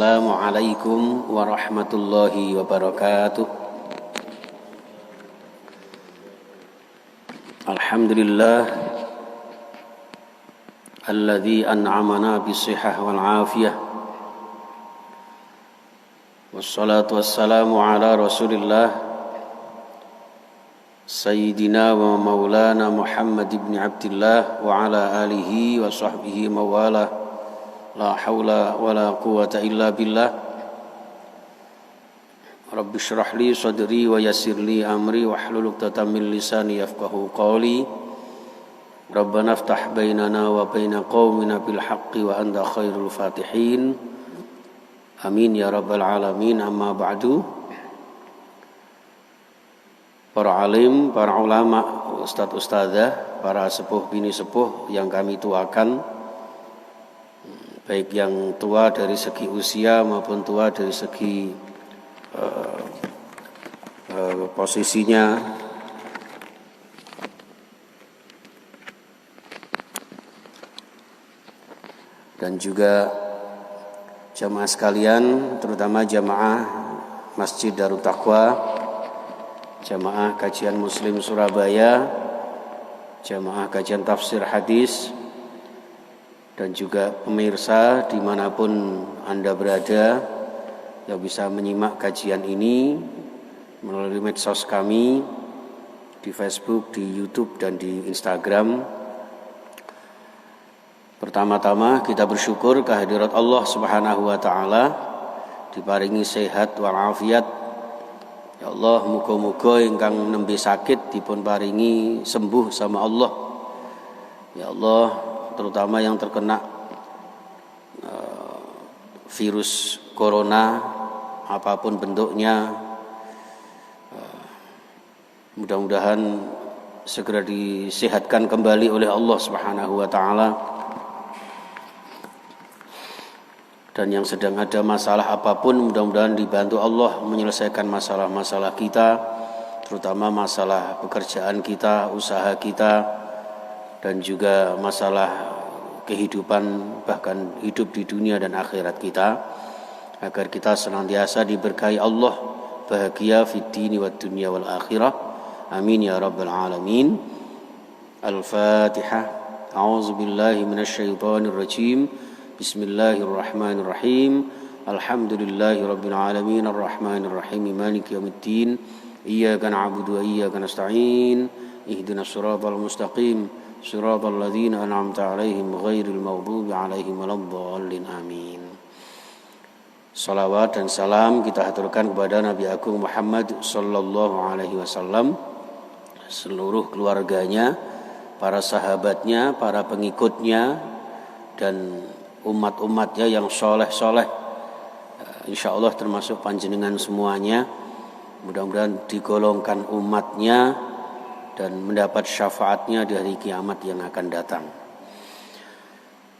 Assalamualaikum warahmatullahi wabarakatuh. Alhamdulillah alladzi an'amana bis-sihhah wal 'afiyah. Wassalatu wassalamu ala Rasulillah Sayyidina wa maulana Muhammad ibn Abdillah wa ala alihi wa sahbihi mawalah. La haula wa la quwata illa billah. Rabbi shrah li sadri wa yassir li amri wahlul 'uqdatam min lisani yafqahu qawli. Rabbana iftah bainana wa baina qaumina bil haqqi wa anta khairul fatihin. Amin ya rabbal alamin. Amma ba'du. Para alim, para ulama, ustadz ustadzah, para sepuh bini sepuh yang kami tuakan, baik yang tua dari segi usia maupun tua dari segi posisinya, dan juga jamaah sekalian, terutama jamaah Masjid Darut Taqwa, jamaah kajian Muslim Surabaya, jamaah kajian tafsir hadis, dan juga pemirsa dimanapun Anda berada yang bisa menyimak kajian ini melalui medsos kami di Facebook, di YouTube, dan di Instagram. Pertama-tama kita bersyukur kehadirat Allah Subhanahu wa taala diparingi sehat wal afiat. Ya Allah, muga-muga ingkang nembe sakit dipun paringi sembuh sama Allah. Ya Allah, terutama yang terkena virus corona apapun bentuknya, mudah-mudahan segera disehatkan kembali oleh Allah Subhanahu wa taala. Dan yang sedang ada masalah apapun, mudah-mudahan dibantu Allah menyelesaikan masalah-masalah kita, terutama masalah pekerjaan kita, usaha kita, dan juga masalah kehidupan, bahkan hidup di dunia dan akhirat kita, agar kita senantiasa diberkahi Allah, bahagia fid dini wad dunya wal akhirah. Amin ya rabbal alamin. Al-Fatihah. A'udzu billahi minasyaitonir rajim. Bismillahirrahmanirrahim. Alhamdulillahi rabbil alamin arrahmanir rahim maliki yaumiddin. Iyyaka na'budu wa iyyaka nasta'in. Ihdinas siratal mustaqim. Siratal ladzina an'amta 'alaihim ghairil maghdubi 'alaihim waladdallin. Amin. Salawat dan salam kita haturkan kepada Nabi Agung Muhammad sallallahu alaihi wasallam, seluruh keluarganya, para sahabatnya, para pengikutnya, dan umat-umatnya yang soleh-soleh, insyaallah termasuk panjenengan semuanya. Mudah-mudahan digolongkan umatnya dan mendapat syafaatnya di hari kiamat yang akan datang.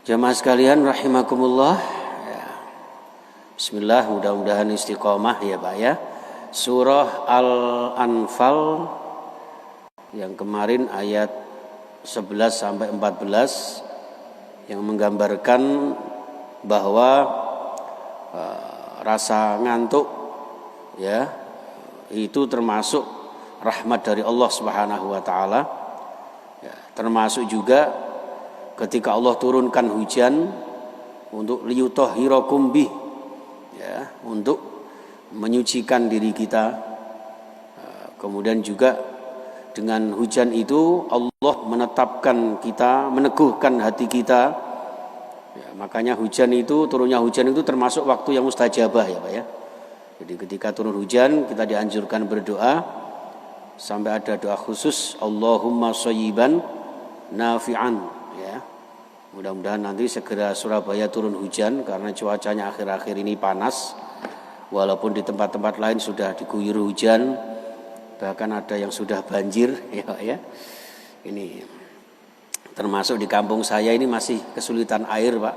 Jamaah sekalian rahimakumullah, bismillah, mudah-mudahan istiqomah ya Pak ya. Surah Al-Anfal yang kemarin ayat 11 sampai 14 yang menggambarkan bahwa rasa ngantuk ya itu termasuk rahmat dari Allah Subhanahu wa taala. Ya, termasuk juga ketika Allah turunkan hujan untuk liyutahhirakum bih, ya, untuk menyucikan diri kita. Kemudian juga dengan hujan itu Allah menetapkan kita, meneguhkan hati kita. Ya, makanya hujan itu, turunnya hujan itu termasuk waktu yang mustajabah ya Pak ya. Jadi ketika turun hujan kita dianjurkan berdoa, sampai ada doa khusus, Allahumma shayyiban nafi'an ya. Mudah-mudahan nanti segera Surabaya turun hujan karena cuacanya akhir-akhir ini panas. Walaupun di tempat-tempat lain sudah diguyur hujan, bahkan ada yang sudah banjir ya Pak ya. Ini termasuk di kampung saya ini masih kesulitan air Pak.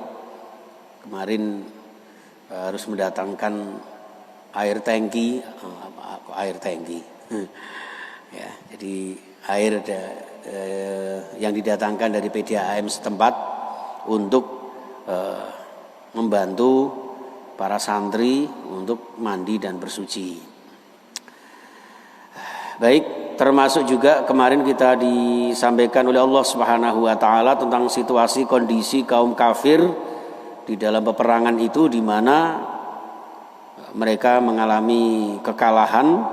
Kemarin harus mendatangkan air tangki, air tangki. Ya, jadi air yang didatangkan dari PDAM setempat untuk membantu para santri untuk mandi dan bersuci. Baik, termasuk juga kemarin kita disampaikan oleh Allah Subhanahu wa taala tentang situasi kondisi kaum kafir di dalam peperangan itu, di mana mereka mengalami kekalahan,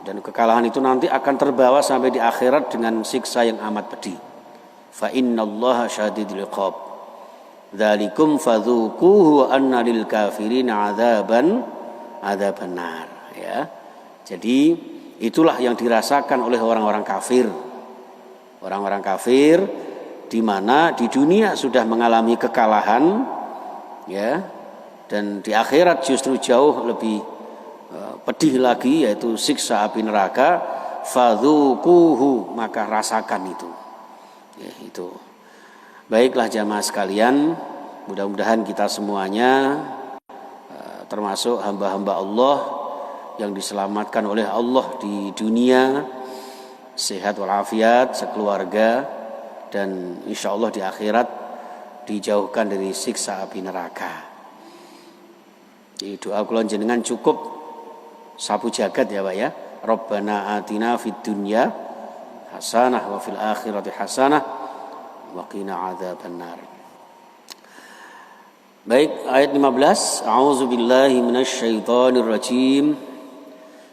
dan kekalahan itu nanti akan terbawa sampai di akhirat dengan siksa yang amat pedih. Fa innallaha syadidul iqab. Dzalikum fadzuquhu anna lil kafirin adzaban nar, ya. Jadi itulah yang dirasakan oleh orang-orang kafir. Orang-orang kafir di mana di dunia sudah mengalami kekalahan, ya, dan di akhirat justru jauh lebih pedih lagi, yaitu siksa api neraka. Fadzuquhu, maka rasakan itu. Ya, itu. Baiklah jamaah sekalian, mudah-mudahan kita semuanya termasuk hamba-hamba Allah yang diselamatkan oleh Allah di dunia, sehat walafiat sekeluarga, dan insya Allah di akhirat dijauhkan dari siksa api neraka. Jadi doa kula jenengan cukup sapu jagat ya Pak ya. Rabbana atina fid dunya hasanah wa fil akhirati hasanah wa qina adzabannar. Baik, ayat 15. A'udzubillahi minasyaitonir rajim.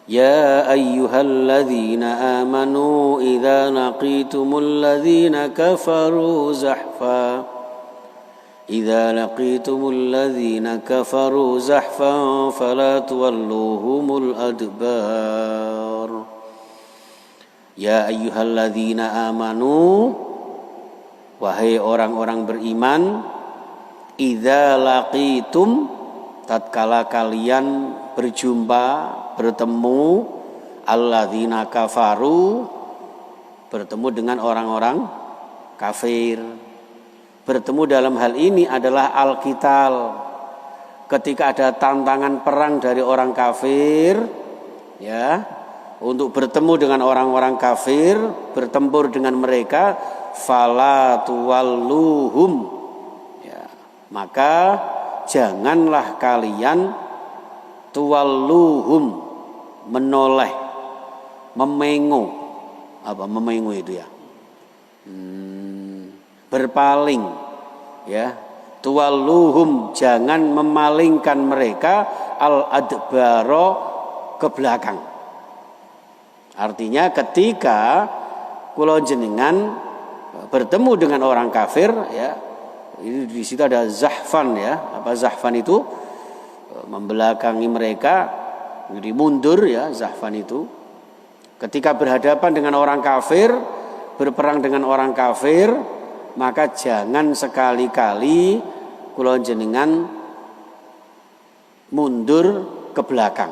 Ya ayyuhalladzina amanu idza laqitumul ladzina kafaru zahfa fala tuwalluhumul adbar. Ya ayyuhalladzina amanu, wahai orang-orang beriman, idza laqitum, tatkala kalian berjumpa, bertemu, alladzina kafaru, bertemu dengan orang-orang kafir. Bertemu dalam hal ini adalah al-qital. Ketika ada tantangan perang dari orang kafir, ya, untuk bertemu dengan orang-orang kafir, bertempur dengan mereka, fala tuwalluhum, ya, maka janganlah kalian tuwalluhum, menoleh, memengo. Apa memengo itu ya? Berpaling, ya. Tuwalluhum, jangan memalingkan mereka, al-adbaro, ke belakang. Artinya ketika kula jenengan bertemu dengan orang kafir, ya, ini di situ ada zahfan, ya. Apa zahfan itu? Membelakangi mereka, jadi mundur, ya, zahfan itu. Ketika berhadapan dengan orang kafir, berperang dengan orang kafir, maka jangan sekali-kali kula jenengan mundur ke belakang.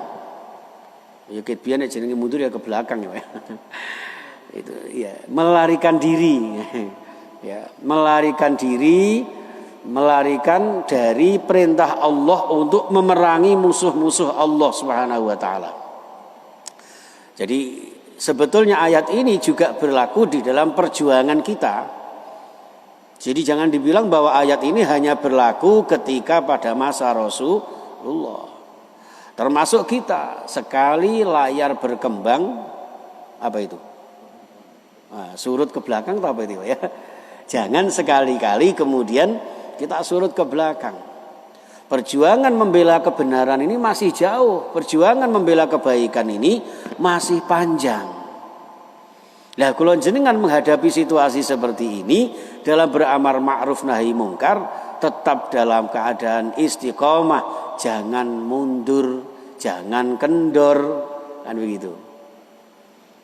Ya biyen jenenge mundur ya ke belakang ya. Itu ya, melarikan diri. Ya, melarikan diri, melarikan dari perintah Allah untuk memerangi musuh-musuh Allah Subhanahu wa taala. Jadi sebetulnya ayat ini juga berlaku di dalam perjuangan kita. Jadi jangan dibilang bahwa ayat ini hanya berlaku ketika pada masa Rasulullah. Termasuk kita, sekali layar berkembang, apa itu? Nah, surut ke belakang atau apa itu ya? Jangan sekali-kali kemudian kita surut ke belakang. Perjuangan membela kebenaran ini masih jauh. Perjuangan membela kebaikan ini masih panjang. Lah kula jenengan menghadapi situasi seperti ini dalam beramar ma'ruf nahi mungkar, tetap dalam keadaan istiqomah, jangan mundur, jangan kendor, kan begitu.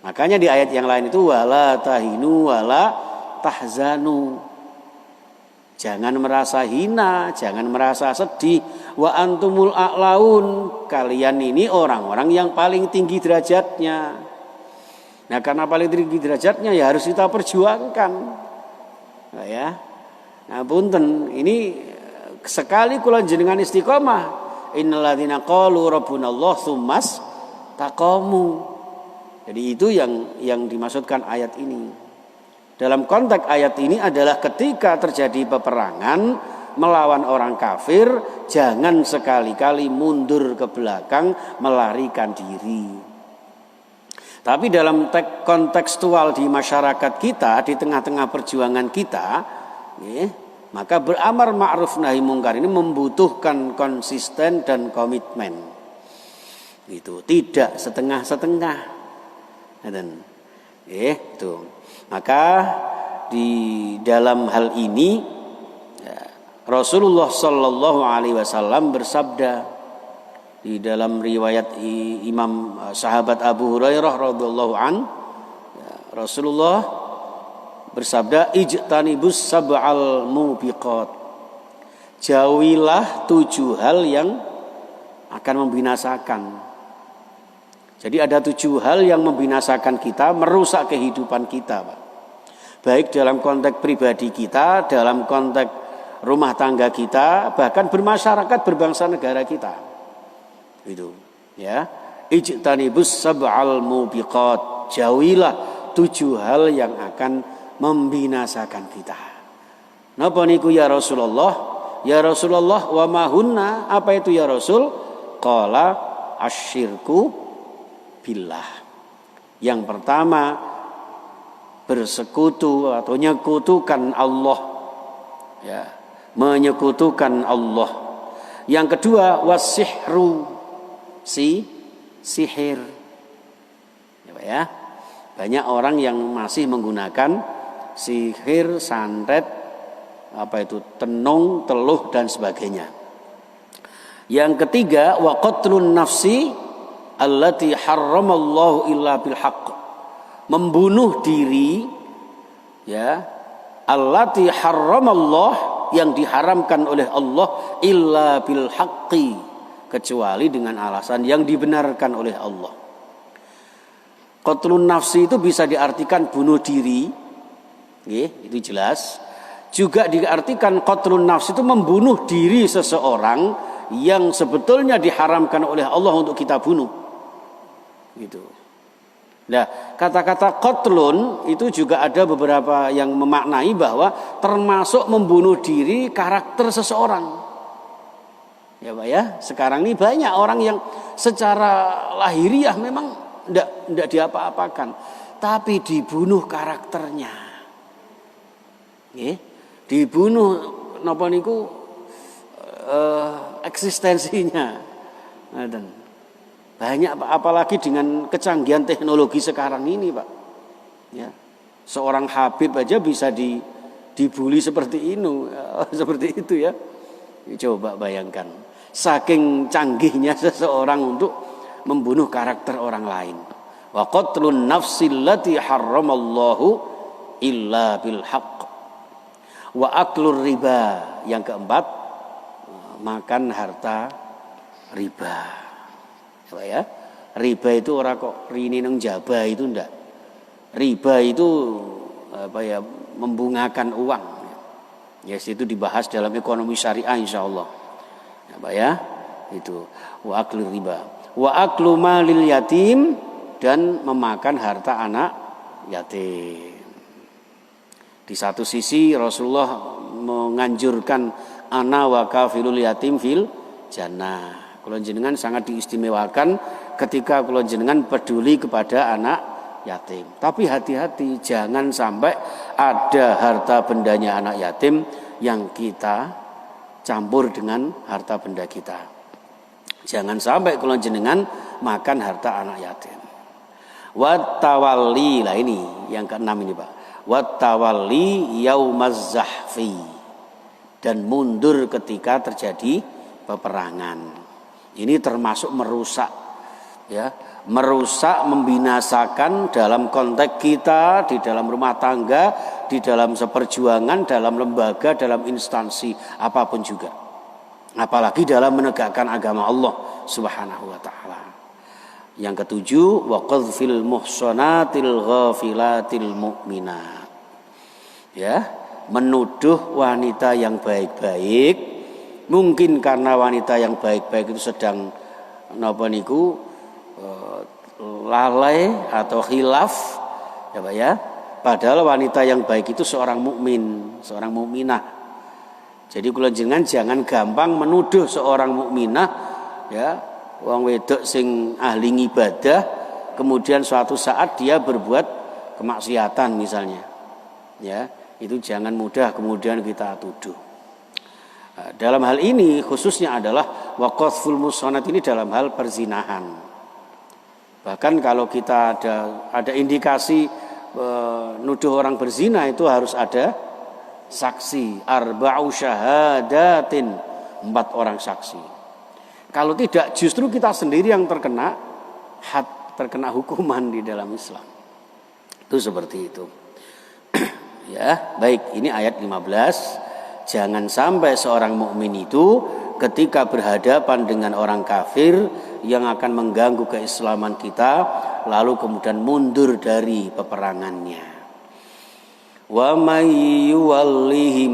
Makanya di ayat yang lain itu wala tahinu wala tahzanu. Jangan merasa hina, jangan merasa sedih. Wa antumul a'laun, kalian ini orang-orang yang paling tinggi derajatnya. Nah, karena paling tinggi derajatnya ya harus kita perjuangkan. Nah, ya. Nah, punten, ini sekali kula jenengan istiqomah, innalladzina qalu rabbunallah tsummas taqamu. Jadi itu yang dimaksudkan ayat ini. Dalam konteks ayat ini adalah ketika terjadi peperangan, melawan orang kafir, jangan sekali-kali mundur ke belakang melarikan diri. Tapi dalam kontekstual di masyarakat kita, di tengah-tengah perjuangan kita, maka beramar ma'ruf nahi mungkar ini membutuhkan konsisten dan komitmen. Itu tidak setengah-setengah. Itu. Maka di dalam hal ini Rasulullah Shallallahu Alaihi Wasallam bersabda di dalam riwayat Imam sahabat Abu Hurairah radhiyallahu an, Rasulullah bersabda, ijtanibus sab'al mubiqat, jauhilah 7 hal yang akan membinasakan. Jadi ada 7 hal yang membinasakan kita, merusak kehidupan kita, Pak. Baik dalam konteks pribadi kita, dalam konteks rumah tangga kita, bahkan bermasyarakat, berbangsa negara kita. Itu, ya. Ijtanibus sab'al mubiqat, jauhilah 7 hal yang akan membinasakan kita. Napa niku ya Rasulullah? Ya Rasulullah, wa ma hunna? Apa itu ya Rasul? Qala asyirku billah. Yang pertama, bersekutu atau menyekutukan Allah, ya, menyekutukan Allah. Yang kedua, wasihru, sihir, ya. Banyak orang yang masih menggunakan sihir, santet, tenung, teluh dan sebagainya. Yang ketiga, wa qatlun nafsi allati harramallahu illa bil haqq, membunuh diri, ya, allati harramallah, yang diharamkan oleh Allah, illa bil haqqi, kecuali dengan alasan yang dibenarkan oleh Allah. Qatlun nafsi itu bisa diartikan bunuh diri, itu jelas. Juga diartikan qatlun nafsi itu membunuh diri seseorang yang sebetulnya diharamkan oleh Allah untuk kita bunuh. Gitu. Nah, kata-kata qatlun itu juga ada beberapa yang memaknai bahwa termasuk membunuh diri karakter seseorang. Ya Pak ya, sekarang ini banyak orang yang secara lahiriah memang tidak diapa-apakan, tapi dibunuh karakternya. Dibunuh napa niku eksistensinya. Dan banyak Pak, apalagi dengan kecanggihan teknologi sekarang ini Pak. Ya. Seorang Habib aja bisa dibully seperti ini, seperti itu ya. Coba bayangkan, saking canggihnya seseorang untuk membunuh karakter orang lain. Wa qatlun nafsil lati harramallahu illa bil haqq. Wa aklur riba, yang keempat, makan harta riba. Apa ya? Riba itu orang kok rini nang jaba itu ndak. Riba itu membungakan uang. Ya, itu dibahas dalam ekonomi syariah insyaallah. Apa ya? Itu wa aklur riba. Wa aklu malil yatim, dan memakan harta anak yatim. Di satu sisi Rasulullah menganjurkan ana wa kafilul yatim fil jannah. Kula jenengan sangat diistimewakan ketika kula jenengan peduli kepada anak yatim. Tapi hati-hati, jangan sampai ada harta bendanya anak yatim yang kita campur dengan harta benda kita. Jangan sampai kula jenengan makan harta anak yatim. Wat tawalli, lah ini yang keenam ini Pak. Wat tawalli yaumaz zahfi, dan mundur ketika terjadi peperangan. Ini termasuk merusak, ya, merusak, membinasakan dalam konteks kita, di dalam rumah tangga, di dalam seperjuangan, dalam lembaga, dalam instansi apapun juga. Apalagi dalam menegakkan agama Allah Subhanahu wa taala. Yang ketujuh, wa qadfil muhsanatil ghafilatil mu'minat. Ya, menuduh wanita yang baik-baik, mungkin karena wanita yang baik-baik itu sedang napa niku lalai atau khilaf, ya Pak ya. Padahal wanita yang baik itu seorang mukmin, seorang mukminah. Jadi kula jenengan jangan gampang menuduh seorang mukminah ya, wong wedok sing ahli ibadah kemudian suatu saat dia berbuat kemaksiatan misalnya. Ya, itu jangan mudah kemudian kita tuduh. Dalam hal ini khususnya adalah waqaful muhsanat ini dalam hal perzinahan. Bahkan kalau kita ada indikasi nuduh orang berzina itu harus ada saksi, arba'u syahadatin, 4 orang saksi. Kalau tidak justru kita sendiri yang terkena hukuman di dalam Islam. Itu seperti itu. Ya, baik, ini ayat 15. Jangan sampai seorang mukmin itu ketika berhadapan dengan orang kafir yang akan mengganggu keislaman kita lalu kemudian mundur dari peperangannya. Wa may yuwallihim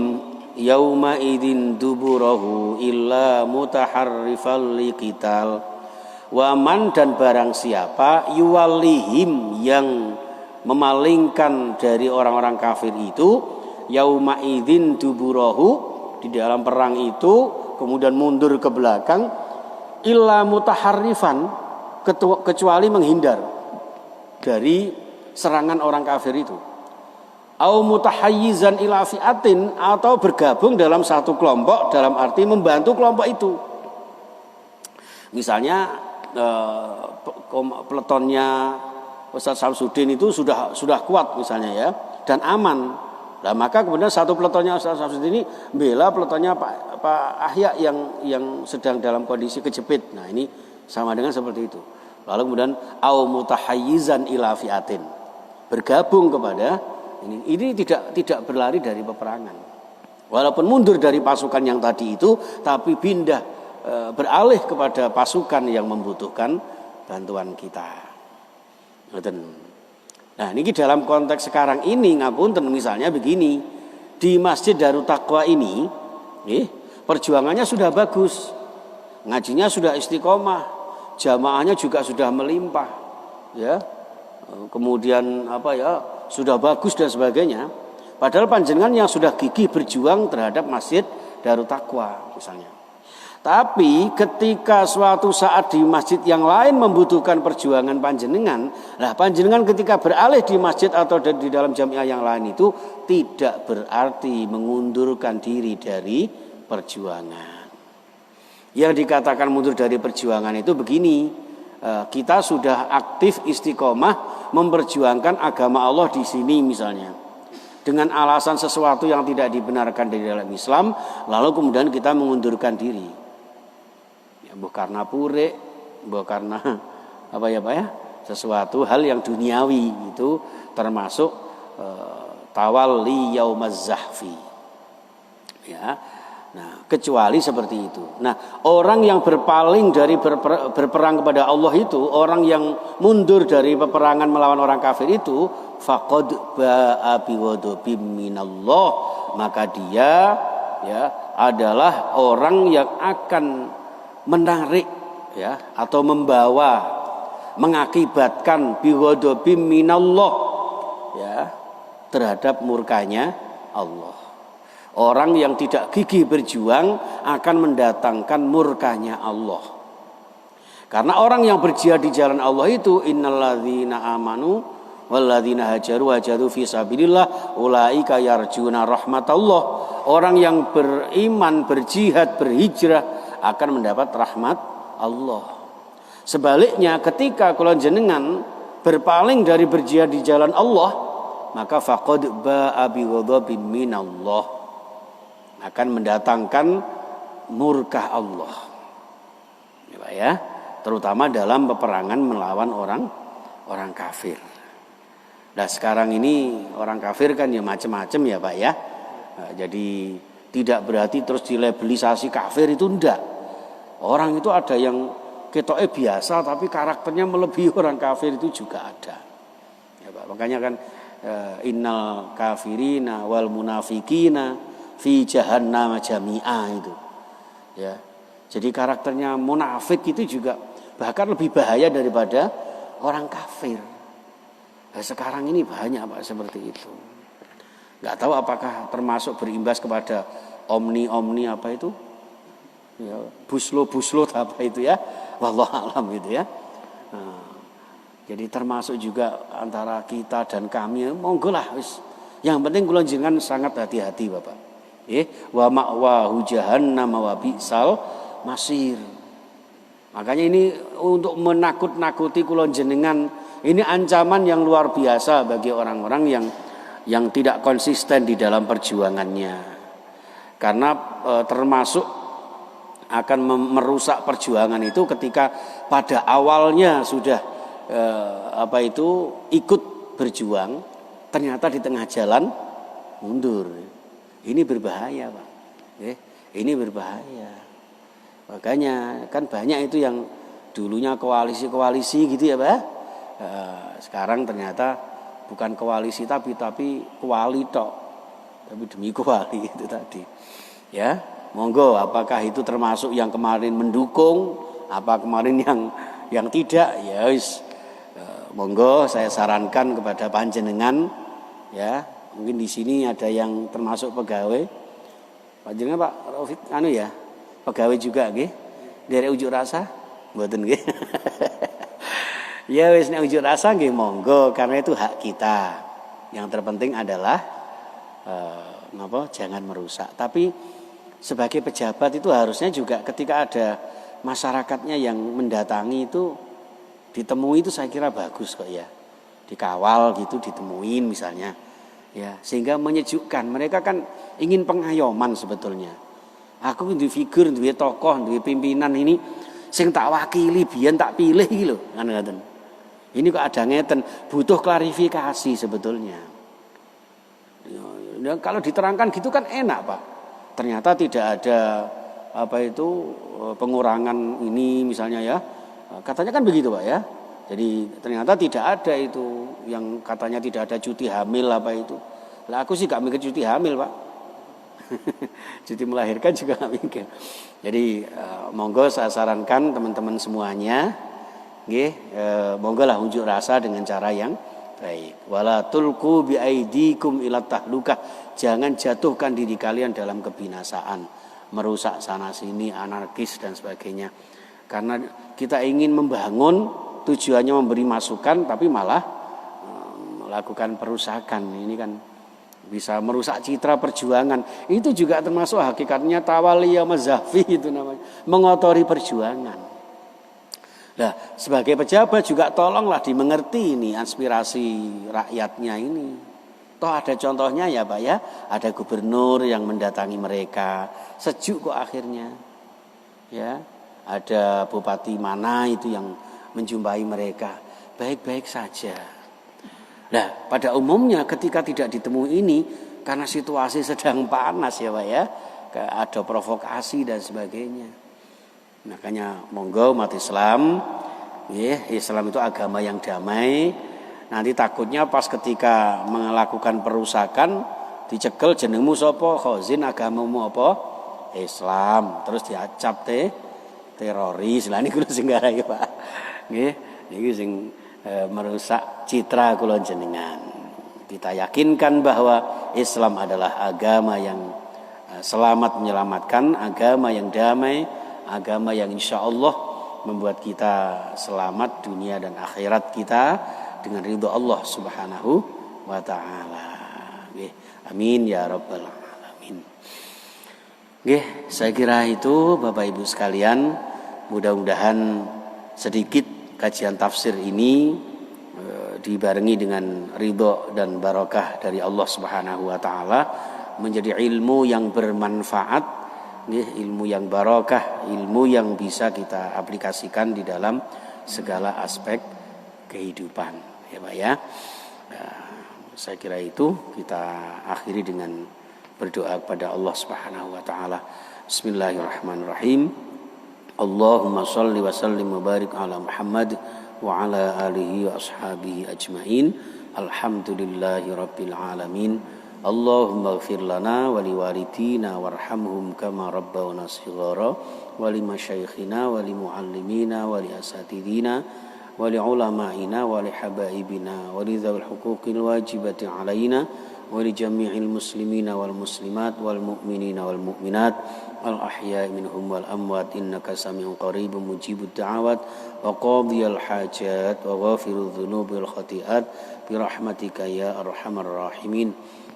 yauma idzin duburahu illa mutaharrifal liqital. Wa man, dan barang siapa yuwallihim yang memalingkan dari orang-orang kafir itu yauma idzin duburahu di dalam perang itu kemudian mundur ke belakang illa mutaharrifan kecuali menghindar dari serangan orang kafir itu. Au mutahayyizan ila fi'atin, atau bergabung dalam satu kelompok dalam arti membantu kelompok itu. Misalnya peletonnya Ustaz Samsudin itu sudah kuat misalnya ya dan aman. Nah, maka kemudian satu peletonnya Ustaz Samsudin ini bela peletonnya Pak Ahya yang sedang dalam kondisi kejepit. Nah, ini sama dengan seperti itu. Lalu kemudian au mutahayyizan ila fi'atin, bergabung kepada ini tidak berlari dari peperangan. Walaupun mundur dari pasukan yang tadi itu, tapi pindah beralih kepada pasukan yang membutuhkan bantuan kita. Nah, ini dalam konteks sekarang ini ngapunten misalnya begini, di Masjid Darut Taqwa ini, perjuangannya sudah bagus, ngajinya sudah istiqomah, jamaahnya juga sudah melimpah, ya. Kemudian sudah bagus dan sebagainya. Padahal panjenengan yang sudah gigih berjuang terhadap Masjid Darut Taqwa misalnya. Tapi ketika suatu saat di masjid yang lain membutuhkan perjuangan panjenengan, panjenengan ketika beralih di masjid atau di dalam jamiah yang lain itu tidak berarti mengundurkan diri dari perjuangan. Yang dikatakan mundur dari perjuangan itu begini, kita sudah aktif istiqomah memperjuangkan agama Allah di sini misalnya, dengan alasan sesuatu yang tidak dibenarkan di dalam Islam, lalu kemudian kita mengundurkan diri, ya, bukan karena pure, bukan karena sesuatu hal yang duniawi, itu termasuk tawalli yaumaz zahfi, ya. Nah, kecuali seperti itu. Nah, orang yang berpaling dari berperang kepada Allah itu, orang yang mundur dari peperangan melawan orang kafir itu, faqad ba'a bighadabim minallah, maka dia ya adalah orang yang akan menarik ya atau mengakibatkan bighadabim minallah ya terhadap murkanya Allah. Orang yang tidak gigih berjuang akan mendatangkan murkanya Allah. Karena orang yang berjihad di jalan Allah itu innalladzina amanu walladzina hajaru fi sabilillah ulaika yarjuna rahmatallah. Orang yang beriman, berjihad, berhijrah akan mendapat rahmat Allah. Sebaliknya ketika kula jenengan berpaling dari berjihad di jalan Allah, maka faqad ba'a bi ghadabin minallah, akan mendatangkan murka Allah, ya, terutama dalam peperangan melawan orang kafir. Nah, sekarang ini orang kafir kan ya macam-macam ya Pak ya. Nah, jadi tidak berarti terus dilabelisasi kafir itu enggak. Orang itu ada yang ketoknya biasa tapi karakternya melebihi orang kafir itu juga ada. Ya Pak, makanya kan innal kafirina wal munafikina fi jahannam jami'ah itu. Ya. Jadi karakternya munafik itu juga bahkan lebih bahaya daripada orang kafir. Nah, sekarang ini banyak Pak seperti itu. Enggak tahu apakah termasuk berimbas kepada omni apa itu? Ya, buslo apa itu ya? Wallahu alam itu ya. Nah, jadi termasuk juga antara kita dan kami, monggo lah wis. Yang penting kula jenengan sangat hati-hati Bapak. Wa ma'wahu jahannam wa bi'sal masir. Makanya ini untuk menakut-nakuti kula jenengan, ini ancaman yang luar biasa bagi orang-orang yang tidak konsisten di dalam perjuangannya. Karena termasuk akan merusak perjuangan itu ketika pada awalnya sudah ikut berjuang, ternyata di tengah jalan mundur. Ini berbahaya Pak. Ini berbahaya. Makanya kan banyak itu yang dulunya koalisi gitu ya Pak. Sekarang ternyata bukan koalisi tapi kuali tok. Tapi demi kuali itu tadi. Ya, monggo apakah itu termasuk yang kemarin mendukung, apa kemarin yang tidak, ya wis. Monggo saya sarankan kepada panjenengan ya, mungkin di sini ada yang termasuk pegawai. Panjenengan Pak Raufik ya, pegawai juga nggih. Dari ujuk rasa mboten nggih. Ya wis nek ujuk rasa nggih monggo karena itu hak kita. Yang terpenting adalah jangan merusak. Tapi sebagai pejabat itu harusnya juga ketika ada masyarakatnya yang mendatangi itu ditemui itu saya kira bagus kok ya. Dikawal gitu, ditemuin misalnya. Ya, sehingga menyejukkan. Mereka kan ingin pengayoman sebetulnya. Aku duwe figur, duwe tokoh, duwe pimpinan ini sing tak wakili biyen tak pilih iki lho, ngoten. Ini kok ada ngeten, butuh klarifikasi sebetulnya. Ya, kalau diterangkan gitu kan enak, Pak. Ternyata tidak ada pengurangan ini misalnya ya. Katanya kan begitu Pak ya. Jadi ternyata tidak ada itu yang katanya tidak ada cuti hamil apa itu. Lah aku sih gak mikir cuti hamil Pak. Cuti melahirkan juga gak mikir. Jadi monggo saya sarankan teman-teman semuanya, nggih, monggo lah unjuk rasa dengan cara yang baik. Wala tulqu biaidikum ila tahlukah. Jangan jatuhkan diri kalian dalam kebinasaan, merusak sana sini, anarkis dan sebagainya. Karena kita ingin membangun, tujuannya memberi masukan tapi malah melakukan perusakan. Ini kan bisa merusak citra perjuangan. Itu juga termasuk hakikatnya tawaliyah mazhafi itu namanya, mengotori perjuangan. Nah, sebagai pejabat juga tolonglah dimengerti ini aspirasi rakyatnya ini. Toh ada contohnya ya Pak ya, ada gubernur yang mendatangi mereka, sejuk kok akhirnya. Ya, ada bupati mana itu yang menjumpai mereka, baik-baik saja. Nah, pada umumnya ketika tidak ditemu ini karena situasi sedang panas ya Pak ya, ada provokasi dan sebagainya. Makanya monggo umat Islam, ya, Islam itu agama yang damai. Nanti takutnya pas ketika melakukan perusakan dicekel jenengmu sapa, khazin agamamu apa? Islam. Terus diacap teroris. Lah niku sing garai Pak. Nggih, niki sing merusak citra kula jenengan. Kita yakinkan bahwa Islam adalah agama yang selamat menyelamatkan, agama yang damai, agama yang insyaallah membuat kita selamat dunia dan akhirat kita dengan ridho Allah Subhanahu wa taala. Nggih, amin ya rabbal alamin. Nggih, saya kira itu Bapak Ibu sekalian, mudah-mudahan sedikit kajian tafsir ini dibarengi dengan ridho dan barokah dari Allah Subhanahu wa taala menjadi ilmu yang bermanfaat, ilmu yang barokah, ilmu yang bisa kita aplikasikan di dalam segala aspek kehidupan, ya Pak ya. Saya kira itu kita akhiri dengan berdoa kepada Allah Subhanahu wa taala. Bismillahirrahmanirrahim. Allahumma shalli wa sallim wa barik ala Muhammad wa ala alihi wa ashabihi ajmain. Alhamdulillahi rabbil alamin. Allahumma ighfir lana wa liwalidina warhamhum kama rabbawna shighara wa li masyayikhina wa li muallimina wa li asatidina wa li ulama'ina wa li habaibina wa li dzawil huquqil wajibati alaina ولجميع المسلمين والمسلمات والمؤمنين والمؤمنات الأحياء منهم والأموات إنك سميع قريب مجيب الدعوات وقاضي الحاجات وغافر الذنوب والخطيئات برحمتك يا أرحم الراحمين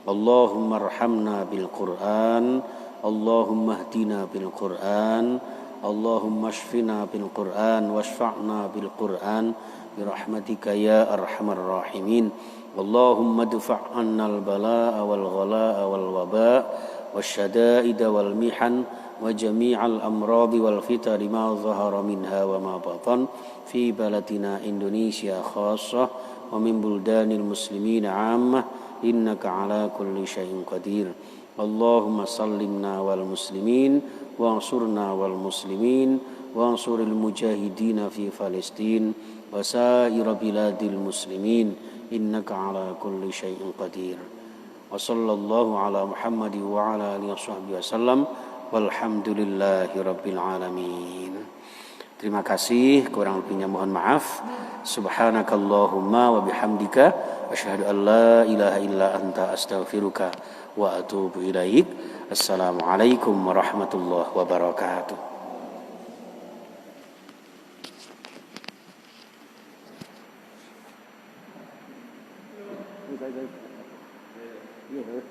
اللهم ارحمنا بالقرآن اللهم اهدنا بالقرآن اللهم اشفنا بالقرآن واشفعنا بالقرآن برحمتك يا أرحم الراحمين اللهم ادفع عنا البلاء والغلاء والوباء والشدائد والمحن وجميع الأمراض والفتن ما ظهر منها وما بطن في بلدنا إندونيسيا خاصة ومن بلدان المسلمين عامة إنك على كل شيء قدير اللهم سلمنا والمسلمين وانصرنا والمسلمين وانصر المجاهدين في فلسطين وسائر بلاد المسلمين إنك على كل شيء قدير وصلى الله على محمد وعلى آله وصحبه وسلم walhamdulillahi rabbil alamin. Terima kasih, kurang lebihnya mohon maaf. Subhanakallahumma wa bihamdika asyhadu an la ilaha illa anta astaghfiruka wa atubu ilaik. Assalamualaikum warahmatullahi wabarakatuh. Yeah.